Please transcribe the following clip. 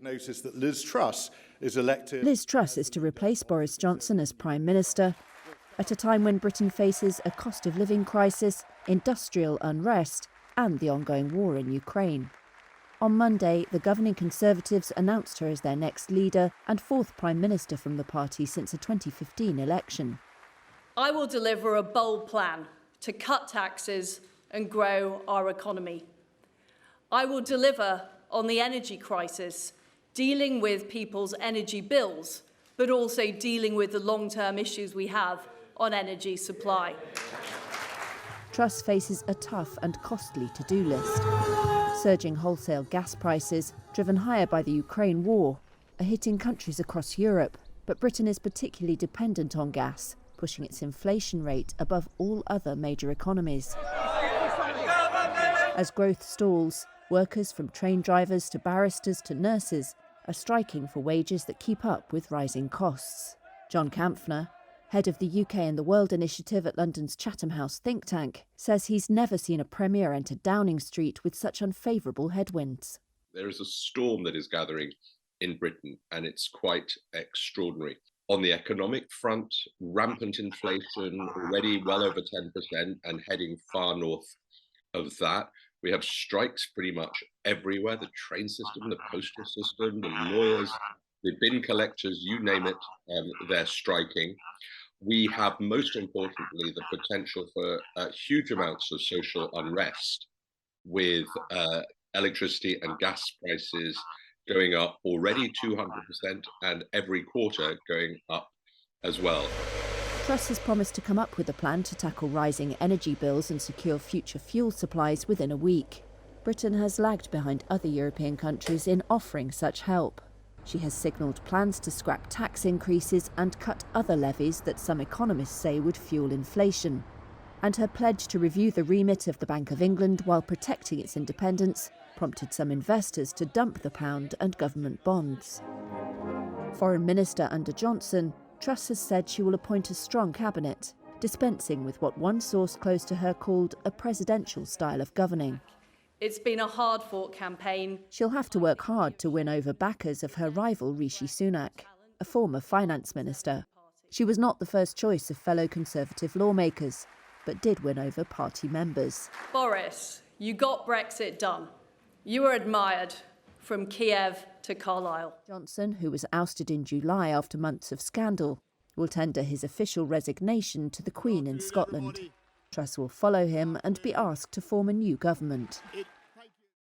Notice that Liz Truss is elected. Liz Truss is to replace Boris Johnson as Prime Minister at a time when Britain faces a cost of living crisis, industrial unrest and the ongoing war in Ukraine. On Monday, the governing Conservatives announced her as their next leader and fourth Prime Minister from the party since the 2015 election. I will deliver a bold plan to cut taxes and grow our economy. I will deliver on the energy crisis, dealing with people's energy bills, but also dealing with the long-term issues we have on energy supply. Truss faces a tough and costly to-do list. Surging wholesale gas prices, driven higher by the Ukraine war, are hitting countries across Europe, but Britain is particularly dependent on gas, pushing its inflation rate above all other major economies. As growth stalls, workers from train drivers to barristers to nurses are striking for wages that keep up with rising costs. John Campfner, head of the UK and the World Initiative at London's Chatham House think tank, says he's never seen a premier enter Downing Street with such unfavourable headwinds. There is a storm that is gathering in Britain, and it's quite extraordinary. On the economic front, rampant inflation, already well over 10% and heading far north of that. We have strikes pretty much everywhere, the train system, the postal system, the lawyers, the bin collectors, you name it, they're striking. We have, most importantly, the potential for huge amounts of social unrest with electricity and gas prices going up already 200% and every quarter going up as well. Truss has promised to come up with a plan to tackle rising energy bills and secure future fuel supplies within a week. Britain has lagged behind other European countries in offering such help. She has signalled plans to scrap tax increases and cut other levies that some economists say would fuel inflation. And her pledge to review the remit of the Bank of England while protecting its independence prompted some investors to dump the pound and government bonds. Foreign Minister under Johnson, Truss has said she will appoint a strong cabinet, dispensing with what one source close to her called a presidential style of governing. It's been a hard-fought campaign. She'll have to work hard to win over backers of her rival Rishi Sunak, a former finance minister. She was not the first choice of fellow Conservative lawmakers, but did win over party members. Boris, you got Brexit done. You were admired from Kiev to Carlisle. Johnson, who was ousted in July after months of scandal, will tender his official resignation to the Queen in Scotland. Truss will follow him and be asked to form a new government.